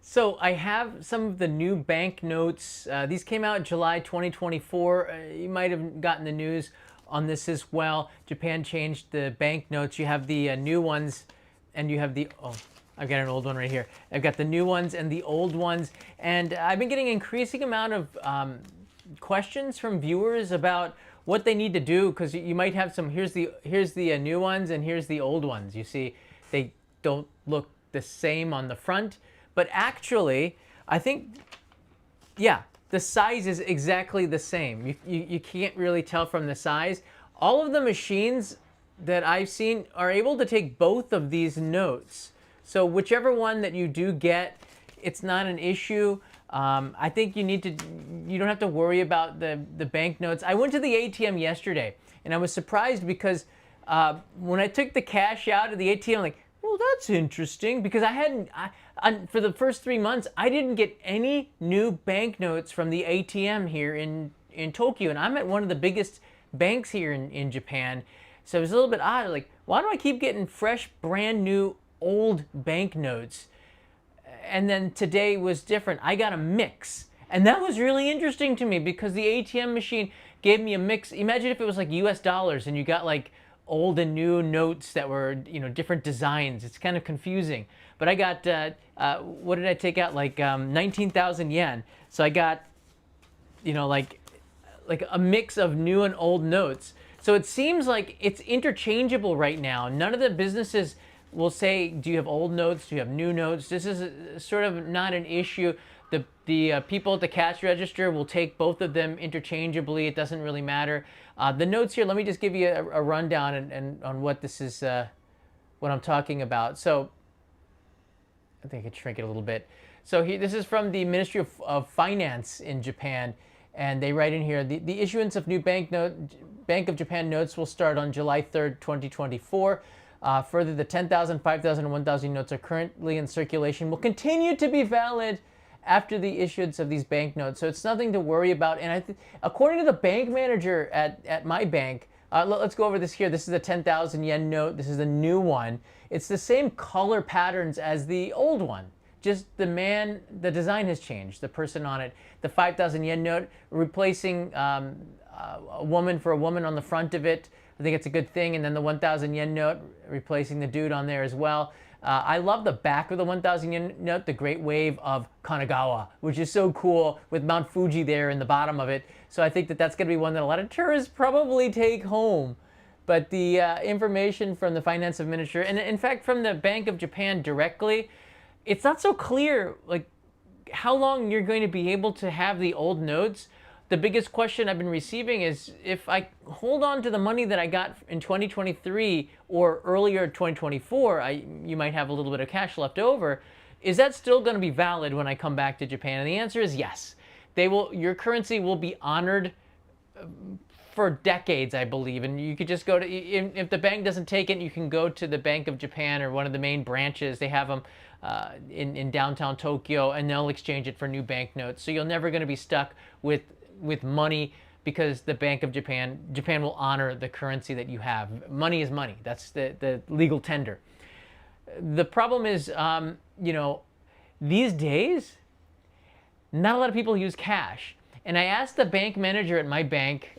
So I have some of the new banknotes. These came out July 2024. You might have gotten the news on this as well. Japan changed the banknotes. You have the new ones, and you have the I've got an old one right here. I've got the new ones and the old ones, and I've been getting an increasing amount of questions from viewers about what they need to do, because you might have some. Here's the new ones, and here's the old ones. You see, they don't look the same on the front. But actually, I think, yeah, the size is exactly the same. You can't really tell from the size. All of the machines that I've seen are able to take both of these notes. So whichever one that you do get, it's not an issue. I think you don't have to worry about the banknotes. I went to the ATM yesterday, and I was surprised because when I took the cash out of the ATM, I'm like, well, that's interesting, because for the first 3 months, I didn't get any new banknotes from the ATM here in Tokyo. And I'm at one of the biggest banks here in Japan. So it was a little bit odd. Like, why do I keep getting fresh, brand new, old banknotes? And then today was different. I got a mix. And that was really interesting to me, because the ATM machine gave me a mix. Imagine if it was like US dollars and you got like old and new notes that were, different designs. It's kind of confusing. But I got, what did I take out? Like 19,000 yen. So I got, like a mix of new and old notes. So it seems like it's interchangeable right now. None of the businesses will say, do you have old notes? Do you have new notes? This is sort of not an issue. The people at the cash register will take both of them interchangeably. It doesn't really matter. The notes here, let me just give you a rundown and on what this is, what I'm talking about. So I think I could shrink it a little bit. So here, this is from the Ministry of Finance in Japan, and they write in here, the issuance of new Bank of Japan notes will start on July 3rd, 2024. Further, the 10,000, 5,000, and 1,000 notes are currently in circulation will continue to be valid after the issuance of these banknotes. So it's nothing to worry about. And according to the bank manager at my bank, let's go over this here. This is a 10,000 yen note. This is the new one. It's the same color patterns as the old one. Just the design has changed, the person on it. The 5,000 yen note, replacing a woman for a woman on the front of it. I think it's a good thing. And then the 1,000 yen note, replacing the dude on there as well. I love the back of the 1,000 yen note, the Great Wave of Kanagawa, which is so cool, with Mount Fuji there in the bottom of it. So I think that's going to be one that a lot of tourists probably take home. But the information from the finance minister, and in fact from the Bank of Japan directly, it's not so clear like how long you're going to be able to have the old notes. The biggest question I've been receiving is, if I hold on to the money that I got in 2023 or earlier 2024, you might have a little bit of cash left over. Is that still going to be valid when I come back to Japan? And the answer is yes. Your currency will be honored for decades, I believe. And you could just go to, if the bank doesn't take it, you can go to the Bank of Japan or one of the main branches. They have them in downtown Tokyo, and they'll exchange it for new banknotes. So you're never going to be stuck with money, because the Bank of Japan will honor the currency that you have. Money is money. That's the legal tender. The problem is, these days, not a lot of people use cash. And I asked the bank manager at my bank,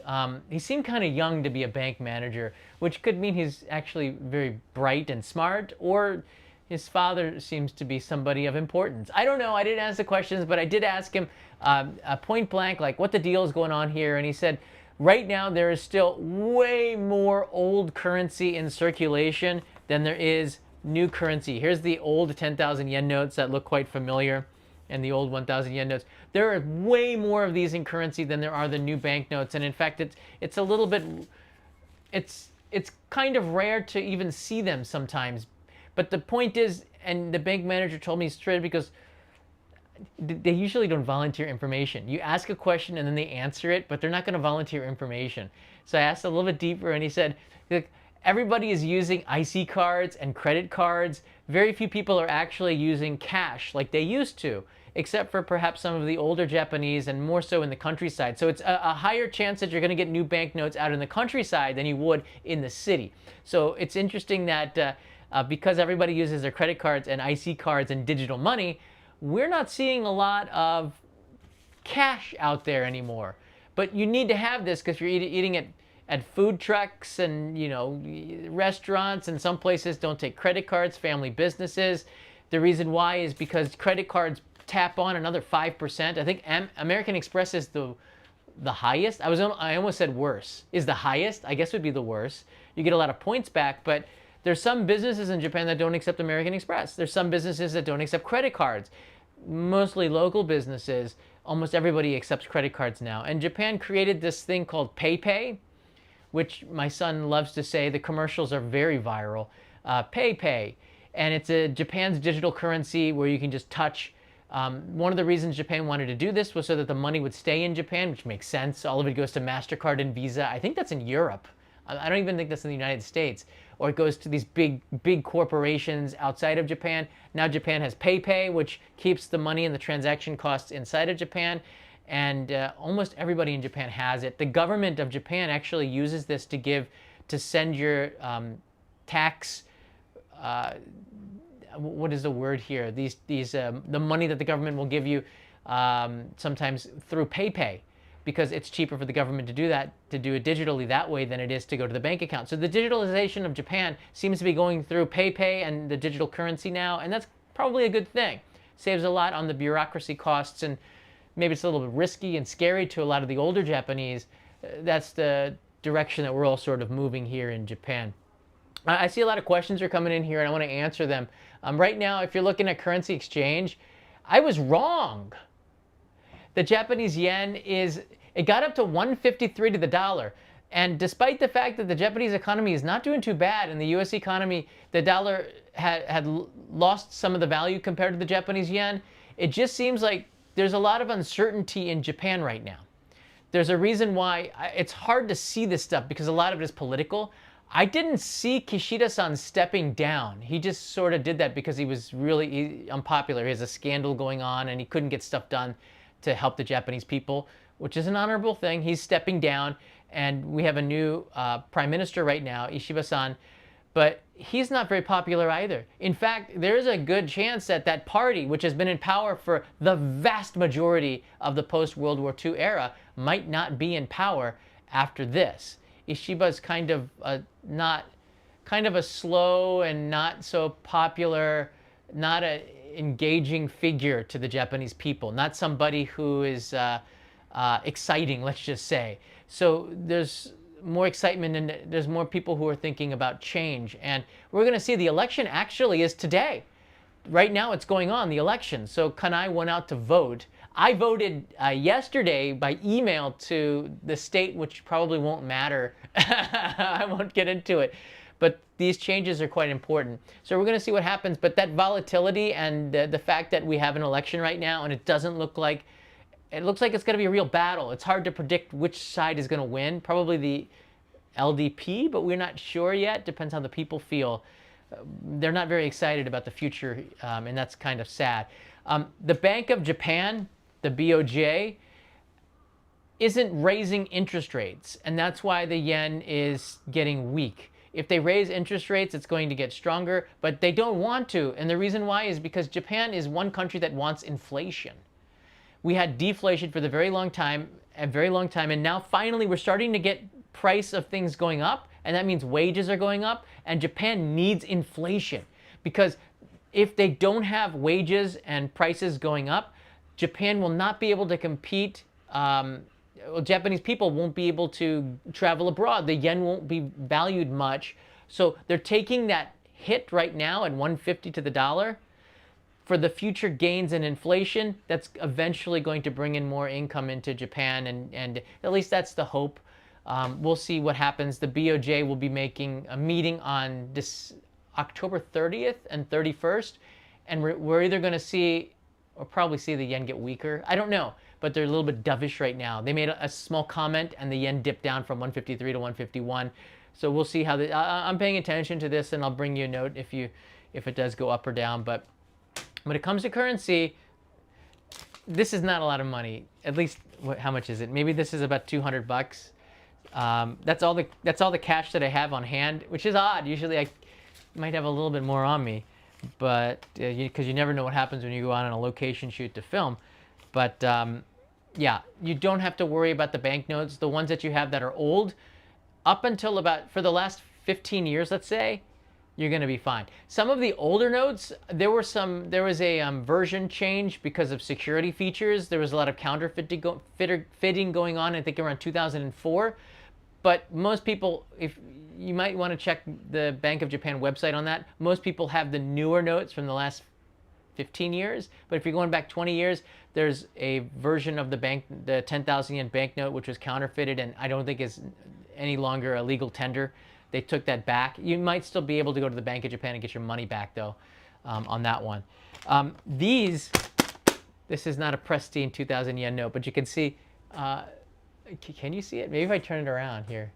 he seemed kind of young to be a bank manager, which could mean he's actually very bright and smart, or his father seems to be somebody of importance. I don't know. I didn't ask the questions, but I did ask him point blank, like, what the deal is going on here. And he said, right now there is still way more old currency in circulation than there is new currency. Here's the old 10,000 yen notes that look quite familiar, and the old 1,000 yen notes. There are way more of these in currency than there are the new banknotes. And in fact, it's a little bit, it's kind of rare to even see them sometimes. But the point is, and the bank manager told me straight, because they usually don't volunteer information. You ask a question and then they answer it, but they're not going to volunteer information. So I asked a little bit deeper, and he said, look, everybody is using IC cards and credit cards. Very few people are actually using cash like they used to, except for perhaps some of the older Japanese, and more so in the countryside. So it's a higher chance that you're going to get new banknotes out in the countryside than you would in the city. So it's interesting that because everybody uses their credit cards and IC cards and digital money, we're not seeing a lot of cash out there anymore. But you need to have this because you're eating at food trucks and, you know, restaurants, and some places don't take credit cards, family businesses. The reason why is because credit cards tap on another 5%. I think American Express is the highest. I almost said worse. Is the highest? I guess would be the worst. You get a lot of points back, but there's some businesses in Japan that don't accept American Express. There's some businesses that don't accept credit cards. Mostly local businesses. Almost everybody accepts credit cards now. And Japan created this thing called PayPay, which my son loves to say. The commercials are very viral. PayPay. And it's Japan's digital currency where you can just touch. One of the reasons Japan wanted to do this was so that the money would stay in Japan, which makes sense. All of it goes to MasterCard and Visa. I think that's in Europe. I don't even think that's in the United States. Or it goes to these big corporations outside of Japan. Now Japan has PayPay, which keeps the money and the transaction costs inside of Japan. And almost everybody in Japan has it. The government of Japan actually uses this to send your tax, what is the word here? The money that the government will give you sometimes through PayPay, because it's cheaper for the government to do it digitally that way than it is to go to the bank account. So the digitalization of Japan seems to be going through PayPay and the digital currency now, and that's probably a good thing. Saves a lot on the bureaucracy costs, and maybe it's a little bit risky and scary to a lot of the older Japanese. That's the direction that we're all sort of moving here in Japan. I see a lot of questions are coming in here, and I want to answer them. Right now, if you're looking at currency exchange, I was wrong. The Japanese yen it got up to 153 to the dollar. And despite the fact that the Japanese economy is not doing too bad, and the US economy, the dollar had lost some of the value compared to the Japanese yen, it just seems like there's a lot of uncertainty in Japan right now. There's a reason why it's hard to see this stuff, because a lot of it is political. I didn't see Kishida-san stepping down. He just sort of did that because he was really unpopular. He has a scandal going on and he couldn't get stuff done to help the Japanese people, which is an honorable thing. He's stepping down, and we have a new prime minister right now, Ishiba-san, but he's not very popular either. In fact, there's a good chance that that party, which has been in power for the vast majority of the post-World War II era, might not be in power after this. Ishiba's kind of a slow and not so popular, not an engaging figure to the Japanese people, not somebody who is exciting, let's just say. So there's more excitement, and there's more people who are thinking about change. And we're going to see the election actually is today. Right now it's going on, the election. So Kanai went out to vote. I voted yesterday by email to the state, which probably won't matter. I won't get into it. But these changes are quite important. So we're going to see what happens. But that volatility and the fact that we have an election right now, and it looks like it's going to be a real battle. It's hard to predict which side is going to win. Probably the LDP, but we're not sure yet. Depends how the people feel. They're not very excited about the future, and that's kind of sad. The Bank of Japan, the BOJ, isn't raising interest rates, and that's why the yen is getting weak. If they raise interest rates, it's going to get stronger, but they don't want to. And the reason why is because Japan is one country that wants inflation. We had deflation for a very long time, and now finally we're starting to get price of things going up, and that means wages are going up, and Japan needs inflation. Because if they don't have wages and prices going up, Japan will not be able to compete. Japanese people won't be able to travel abroad. The yen won't be valued much. So they're taking that hit right now at 150 to the dollar for the future gains in inflation. That's eventually going to bring in more income into Japan, and at least that's the hope. We'll see what happens. The BOJ will be making a meeting on this October 30th and 31st, and we're either going to see, or probably see, the yen get weaker. I don't know, but they're a little bit dovish right now. They made a small comment, and the yen dipped down from 153 to 151. So we'll see how I'm paying attention to this, and I'll bring you a note if it does go up or down. But when it comes to currency, this is not a lot of money. At least, how much is it? Maybe this is about $200. That's all the cash that I have on hand, which is odd. Usually I might have a little bit more on me. but because you never know what happens when you go out on a location shoot to film. But yeah, you don't have to worry about the banknotes. The ones that you have that are old, up until about, for the last 15 years, let's say, you're going to be fine. Some of the older notes, there was a version change because of security features. There was a lot of counterfeiting going on, I think around 2004. But most people, if you might want to check the Bank of Japan website on that, most people have the newer notes from the last 15 years. But if you're going back 20 years, there's a version of the 10,000 yen banknote, which was counterfeited and I don't think is any longer a legal tender. They took that back. You might still be able to go to the Bank of Japan and get your money back, though, on that one. This is not a pristine 2,000 yen note, but you can see, can you see it? Maybe if I turn it around here.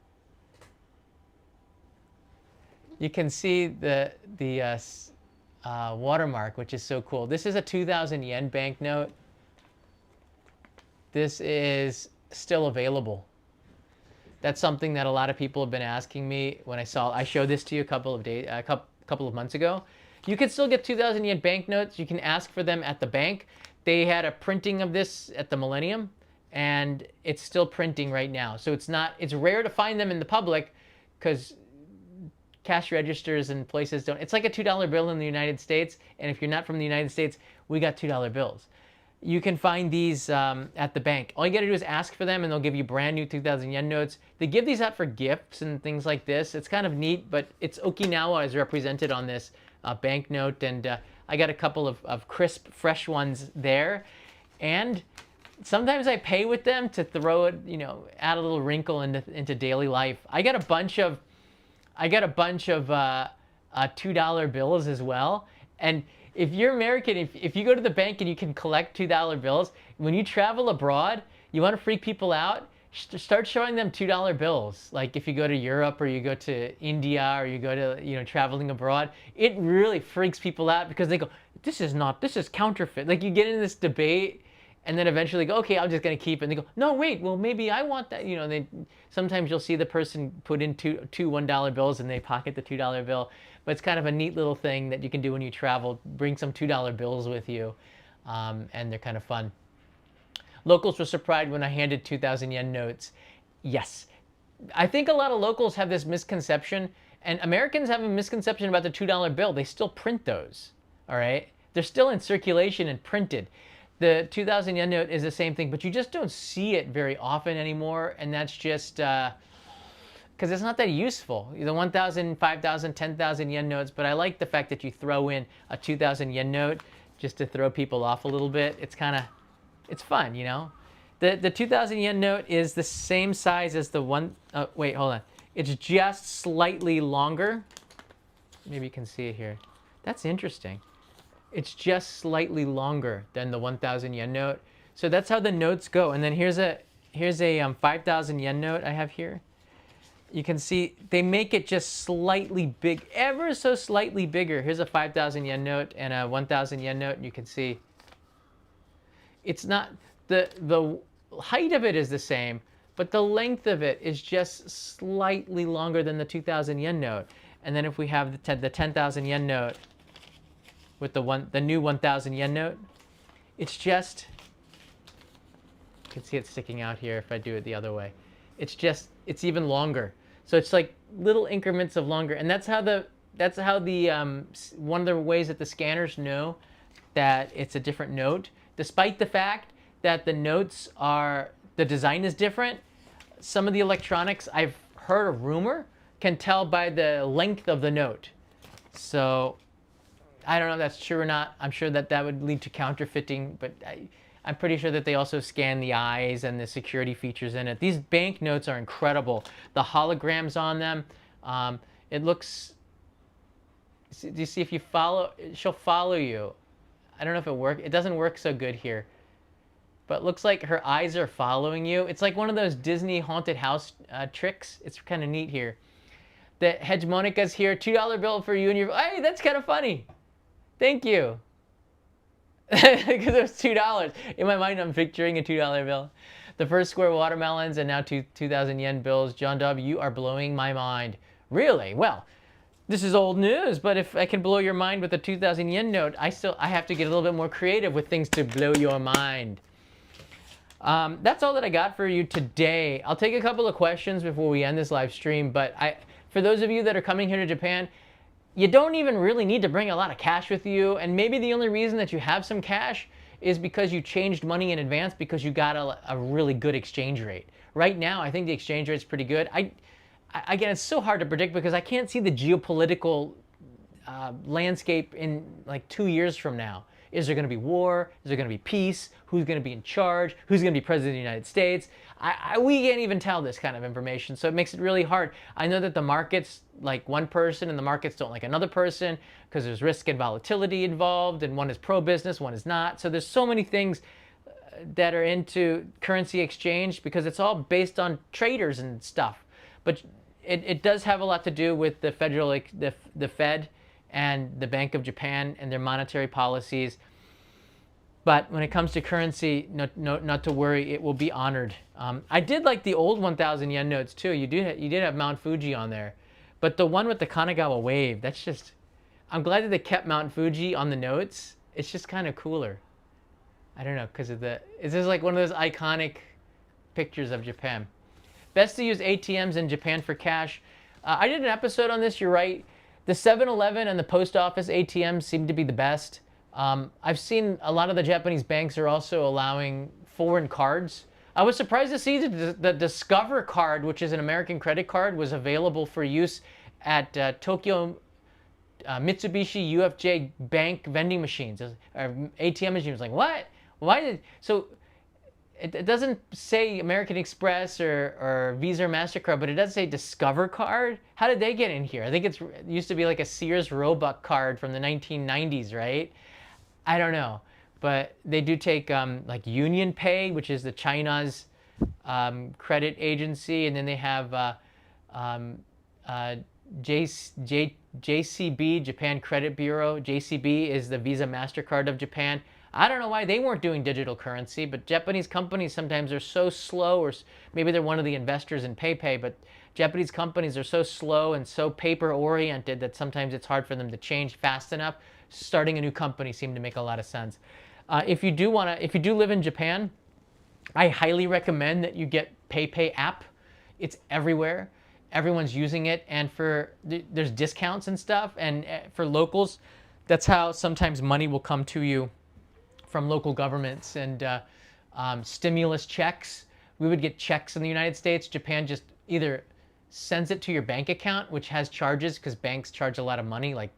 You can see the watermark, which is so cool. This is a 2,000 yen banknote. This is still available. That's something that a lot of people have been asking me. When I showed this to you a couple of months ago. You can still get 2,000 yen banknotes. You can ask for them at the bank. They had a printing of this at the Millennium, and it's still printing right now. So it's rare to find them in the public because cash registers and places don't. It's like a $2 bill in the United States, and if you're not from the United States, we got $2 bills. You can find these at the bank. All you gotta do is ask for them and they'll give you brand new 2,000 yen notes. They give these out for gifts and things like this. It's kind of neat, but it's Okinawa is represented on this banknote, and I got a couple of crisp, fresh ones there. And sometimes I pay with them to throw it, add a little wrinkle into daily life. I got a bunch of $2 bills as well. And if you're American, if you go to the bank and you can collect $2 bills, when you travel abroad, you want to freak people out, start showing them $2 bills. Like if you go to Europe or you go to India or you go to, traveling abroad, it really freaks people out because they go, this is counterfeit. Like you get in this debate and then eventually go, okay, I'm just going to keep it. And they go, no, wait, well, maybe I want that. Sometimes you'll see the person put in two $1 bills and they pocket the $2 bill. But it's kind of a neat little thing that you can do when you travel. Bring some $2 bills with you, and they're kind of fun. Locals were surprised when I handed 2,000 yen notes. Yes. I think a lot of locals have this misconception, and Americans have a misconception about the $2 bill. They still print those, all right? They're still in circulation and printed. The 2,000 yen note is the same thing, but you just don't see it very often anymore, and that's just because it's not that useful. The 1,000, 5,000, 10,000 yen notes, but I like the fact that you throw in a 2,000 yen note just to throw people off a little bit. It's fun, The 2,000 yen note is the same size as the one, oh, wait, hold on. It's just slightly longer. Maybe you can see it here. That's interesting. It's just slightly longer than the 1,000 yen note. So that's how the notes go. And then here's a 5,000 yen note I have here. You can see they make it just slightly big, ever so slightly bigger. Here's a 5,000 yen note and a 1,000 yen note, and you can see it's not, the height of it is the same, but the length of it is just slightly longer than the 2,000 yen note. And then if we have the 10,000 yen note with the new 1,000 yen note, it's just, you can see it sticking out here if I do it the other way. It's even longer. So it's like little increments of longer, and that's how the one of the ways that the scanners know that it's a different note, despite the fact that the design is different. Some of the electronics, I've heard a rumor, can tell by the length of the note. So I don't know if that's true or not. I'm sure that would lead to counterfeiting, but I'm pretty sure that they also scan the eyes and the security features in it. These banknotes are incredible. The holograms on them, it looks, do you see if you follow, she'll follow you. I don't know if it works. It doesn't work so good here. But it looks like her eyes are following you. It's like one of those Disney haunted house tricks. It's kind of neat here. The hegemonica's here. $2 bill for you and your, hey, that's kind of funny. Thank you. Because it was $2. In my mind, I'm picturing a $2 bill. The first square watermelons and now 2,000 yen bills. John W., you are blowing my mind. Really? Well, This is old news, but if I can blow your mind with a 2,000 yen note, I have to get a little bit more creative with things to blow your mind. That's all that I got for you today. I'll take a couple of questions before we end this live stream, but for those of you that are coming here to Japan, you don't even really need to bring a lot of cash with you, and maybe the only reason that you have some cash is because you changed money in advance because you got a really good exchange rate. Right now, I think the exchange rate is pretty good. Again, it's so hard to predict because I can't see the geopolitical landscape in like 2 years from now. Is there going to be war? Is there going to be peace? Who's going to be in charge? Who's going to be president of the United States? We can't even tell this kind of information, so it makes it really hard. I know that the markets like one person and the markets don't like another person because there's risk and volatility involved, and one is pro-business, one is not. So there's so many things that are into currency exchange because it's all based on traders and stuff. But it does have a lot to do with the the Fed and the Bank of Japan and their monetary policies. But when it comes to currency, not to worry, it will be honored. I did like the old 1,000 yen notes too. You did have Mount Fuji on there, but the one with the Kanagawa wave, that's just. I'm glad that they kept Mount Fuji on the notes. It's just kind of cooler. I don't know, because of it's just like one of those iconic pictures of Japan. Best to use ATMs in Japan for cash. I did an episode on this, you're right. The 7-Eleven and the post office ATMs seem to be the best. I've seen a lot of the Japanese banks are also allowing foreign cards. I was surprised to see that the Discover card, which is an American credit card, was available for use at Tokyo Mitsubishi UFJ Bank vending machines, or ATM machines. Like, what? So it doesn't say American Express or Visa or MasterCard, but it does say Discover card. How did they get in here? I think it used to be like a Sears Roebuck card from the 1990s, right? I don't know. But they do take like Union Pay, which is the China's credit agency, and then they have JCB, Japan Credit Bureau. JCB is the Visa MasterCard of Japan. I don't know why they weren't doing digital currency, but Japanese companies sometimes are so slow, or maybe they're one of the investors in PayPay, but Japanese companies are so slow and so paper-oriented that sometimes it's hard for them to change fast enough. Starting a new company seemed to make a lot of sense. If you do live in Japan, I highly recommend that you get PayPay app. It's everywhere. Everyone's using it, and there's discounts and stuff, and for locals, that's how sometimes money will come to you from local governments and stimulus checks. We would get checks in the United States. Japan just either sends it to your bank account, which has charges because banks charge a lot of money, like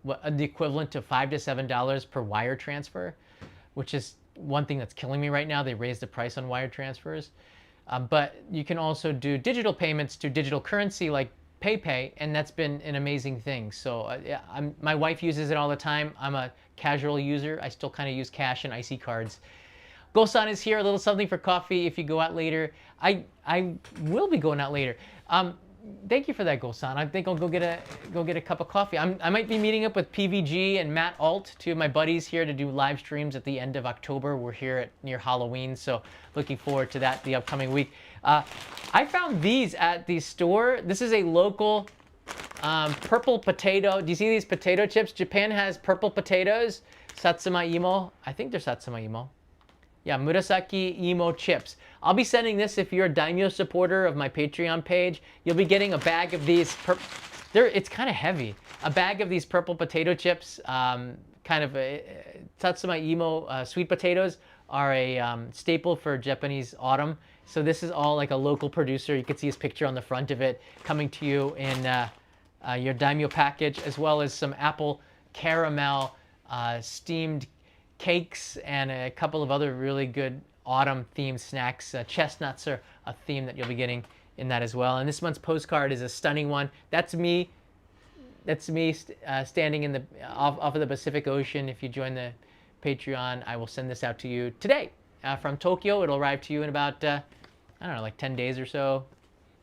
the equivalent to $5 to $7 per wire transfer, which is one thing that's killing me right now. They raised the price on wire transfers. But you can also do digital payments to digital currency like PayPay, and that's been an amazing thing. So yeah, my wife uses it all the time. I'm a casual user. I still kind of use cash and IC cards. Go-san is here. A little something for coffee if you go out later. I will be going out later. Thank you for that, Go-san. I think I'll go get a cup of coffee. I might be meeting up with PVG and Matt Alt, two of my buddies here, to do live streams at the end of October. We're here near Halloween, so looking forward to that the upcoming week. I found these at the store. This is a local purple potato. Do you see these potato chips? Japan has purple potatoes, satsuma imo. I think they're satsuma imo. Yeah, murasaki imo chips. I'll be sending this if you're a Daimyo supporter of my Patreon page. You'll be getting a bag of these. It's kind of heavy. A bag of these purple potato chips. Kind of satsuma imo sweet potatoes are a staple for Japanese autumn. So this is all like a local producer. You can see his picture on the front of it coming to you in your Daimyo package, as well as some apple caramel steamed cakes and a couple of other really good autumn themed snacks. Chestnuts are a theme that you'll be getting in that as well. And this month's postcard is a stunning one. That's me standing in off of the Pacific Ocean. If you join the Patreon, I will send this out to you today from Tokyo. It'll arrive to you in about I don't know, like 10 days or so.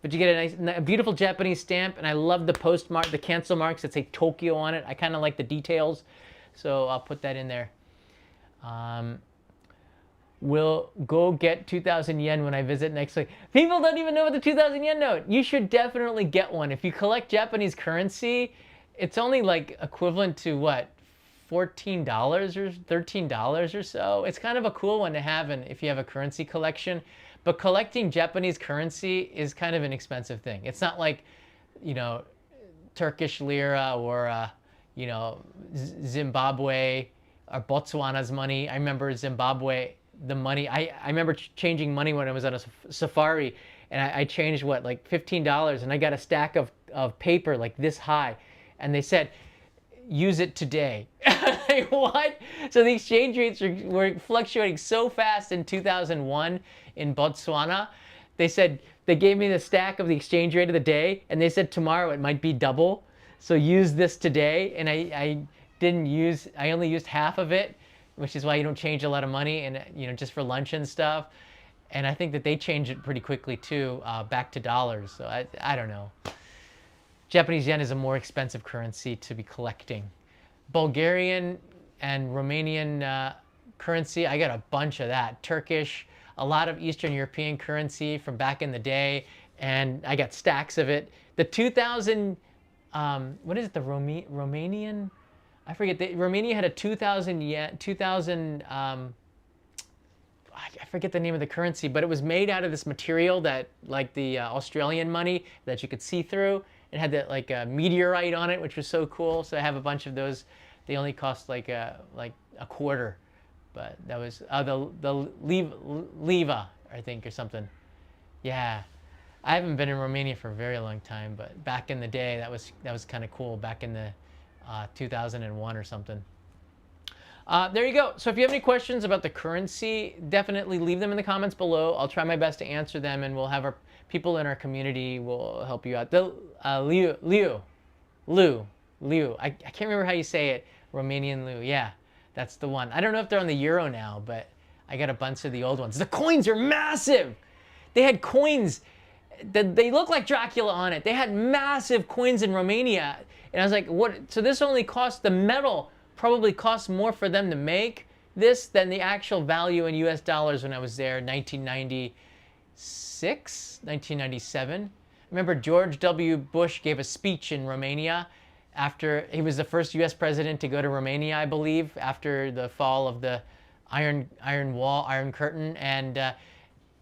But you get a beautiful Japanese stamp, and I love the postmark, the cancel marks that say Tokyo on it. I kind of like the details, so I'll put that in there. We'll go get 2,000 yen when I visit next week. People don't even know about the 2,000 yen note. You should definitely get one. If you collect Japanese currency, it's only like equivalent to what, $14 or $13 or so. It's kind of a cool one to have if you have a currency collection. But collecting Japanese currency is kind of an expensive thing. It's not like, you know, Turkish lira or, Zimbabwe or Botswana's money. I remember Zimbabwe, the money. I remember changing money when I was on a safari, and I changed what, like $15, and I got a stack of paper like this high, and they said, use it today. Like, what? So the exchange rates were fluctuating so fast in 2001 in Botswana. They said, they gave me the stack of the exchange rate of the day, and they said tomorrow it might be double. So use this today. And I only used half of it, which is why you don't change a lot of money, and just for lunch and stuff. And I think that they changed it pretty quickly too, back to dollars. So I don't know. Japanese yen is a more expensive currency to be collecting. Bulgarian and Romanian currency, I got a bunch of that. Turkish, a lot of Eastern European currency from back in the day, and I got stacks of it. The 2000, what is it, the Romanian? I forget. Romania had a 2000 yen, 2000, I forget the name of the currency, but it was made out of this material that, like the Australian money, that you could see through. It had that like a meteorite on it, which was so cool. So I have a bunch of those. They only cost like a quarter, but that was the leva, I think, or something. Yeah, I haven't been in Romania for a very long time, but back in the day, that was kind of cool. Back in the 2001 or something. There you go. So if you have any questions about the currency, definitely leave them in the comments below. I'll try my best to answer them, and we'll have our people in our community will help you out. Liu. I can't remember how you say it. Romanian Liu. Yeah, that's the one. I don't know if they're on the euro now, but I got a bunch of the old ones. The coins are massive. They had coins that they look like Dracula on it. They had massive coins in Romania. And I was like, what? So this only costs, the metal probably costs more for them to make this than the actual value in US dollars when I was there in 1996, 1997. Remember George W. Bush gave a speech in Romania after he was the first US president to go to Romania, I believe, after the fall of the Iron Curtain. And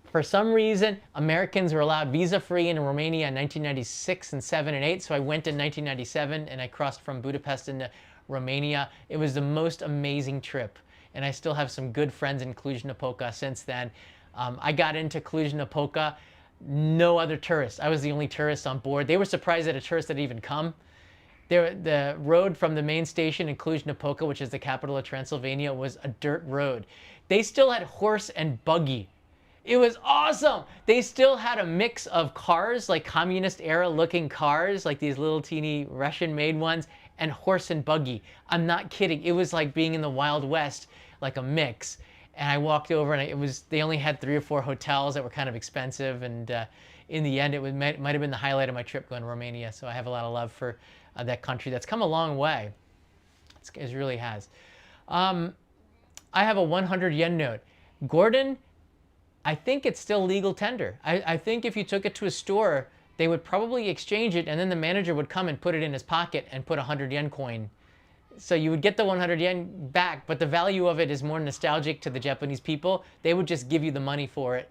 for some reason, Americans were allowed visa-free in Romania in 1996 and 7 and 8. So I went in 1997 and I crossed from Budapest into Romania. It was the most amazing trip. And I still have some good friends in Cluj-Napoca since then. I got into Cluj-Napoca, no other tourists. I was the only tourist on board. They were surprised that a tourist had even come. The road from the main station in Cluj-Napoca, which is the capital of Transylvania, was a dirt road. They still had horse and buggy. It was awesome. They still had a mix of cars, like communist era looking cars, like these little teeny Russian made ones, and horse and buggy. I'm not kidding. It was like being in the Wild West, like a mix. And I walked over, and they only had 3 or 4 hotels that were kind of expensive. And in the end, might have been the highlight of my trip going to Romania. So I have a lot of love for that country that's come a long way. It really has. I have a 100 yen note. Gordon, I think it's still legal tender. I think if you took it to a store, they would probably exchange it, and then the manager would come and put it in his pocket and put a 100 yen coin. So you would get the 100 yen back, but the value of it is more nostalgic to the Japanese people. They would just give you the money for it.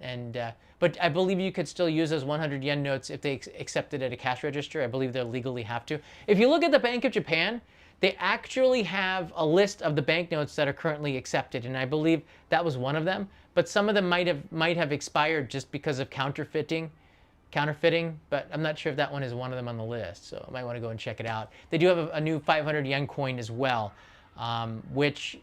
But I believe you could still use those 100 yen notes if they accept it at a cash register. I believe they'll legally have to. If you look at the Bank of Japan, they actually have a list of the banknotes that are currently accepted, and I believe that was one of them. But some of them might have expired just because of counterfeiting, but I'm not sure if that one is one of them on the list. So I might want to go and check it out. They do have a new 500 yen coin as well, which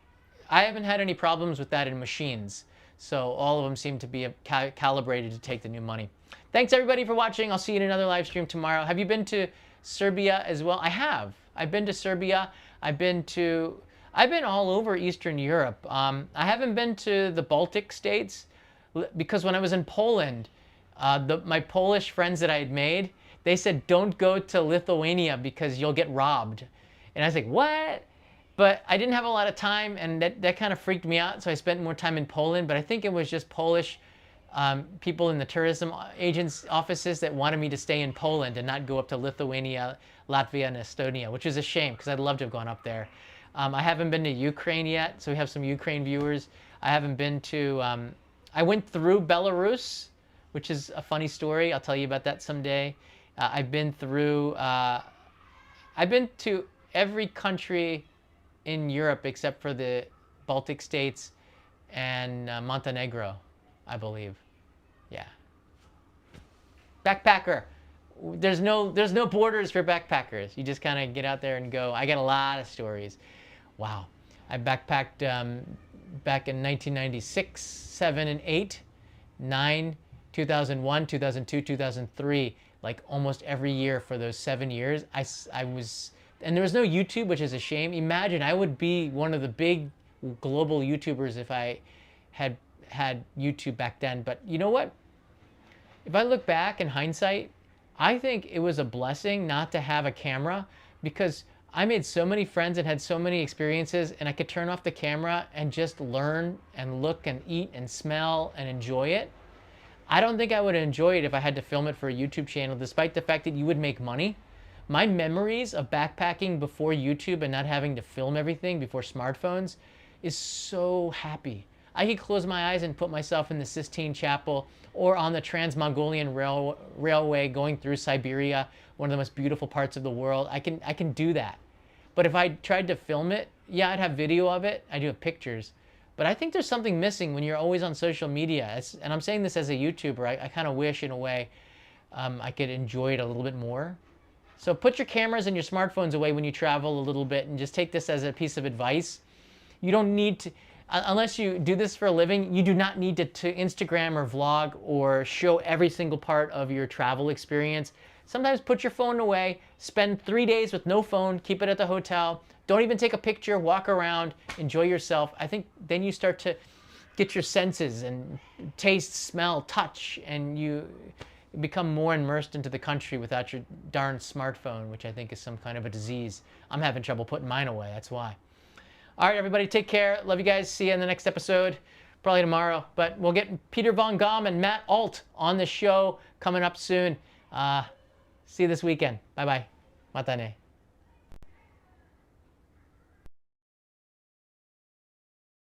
I haven't had any problems with that in machines. So all of them seem to be calibrated to take the new money. Thanks everybody for watching. I'll see you in another live stream tomorrow. Have you been to Serbia as well? I have. I've been to Serbia. I've been all over Eastern Europe. I haven't been to the Baltic states because when I was in Poland, my Polish friends that I had made, they said, don't go to Lithuania because you'll get robbed. And I was like, what? But I didn't have a lot of time, and that kind of freaked me out, so I spent more time in Poland. But I think it was just Polish people in the tourism agents offices that wanted me to stay in Poland and not go up to Lithuania, Latvia, and Estonia, which is a shame because I'd love to have gone up there. I haven't been to Ukraine yet, so we have some Ukraine viewers. I haven't been to, I went through Belarus, which is a funny story. I'll tell you about that someday. I've been to every country in Europe except for the Baltic states and Montenegro, I believe. Yeah. Backpacker. There's no borders for backpackers. You just kind of get out there and go. I got a lot of stories. Wow. I backpacked back in 1996, 7, and 8, 9, 2001, 2002, 2003. Like almost every year for those 7 years. I was, and there was no YouTube, which is a shame. Imagine I would be one of the big global YouTubers if I had YouTube back then. But you know what? If I look back in hindsight, I think it was a blessing not to have a camera, because I made so many friends and had so many experiences, and I could turn off the camera and just learn and look and eat and smell and enjoy it. I don't think I would enjoy it if I had to film it for a YouTube channel, despite the fact that you would make money. My memories of backpacking before YouTube and not having to film everything before smartphones is so happy. I could close my eyes and put myself in the Sistine Chapel or on the Trans-Mongolian Railway going through Siberia, one of the most beautiful parts of the world. I can do that. But if I tried to film it, yeah, I'd have video of it. I do have pictures. But I think there's something missing when you're always on social media. And I'm saying this as a YouTuber. I kind of wish, in a way, I could enjoy it a little bit more. So put your cameras and your smartphones away when you travel a little bit, and just take this as a piece of advice. You don't need to, unless you do this for a living, you do not need to Instagram or vlog or show every single part of your travel experience. Sometimes put your phone away, spend 3 days with no phone, keep it at the hotel. Don't even take a picture, walk around, enjoy yourself. I think then you start to get your senses and taste, smell, touch, and you become more immersed into the country without your darn smartphone, which I think is some kind of a disease. I'm having trouble putting mine away, that's why. All right, everybody, take care. Love you guys. See you in the next episode, probably tomorrow. But we'll get Peter Von Gom and Matt Alt on the show coming up soon. See you this weekend. Bye-bye. Matane.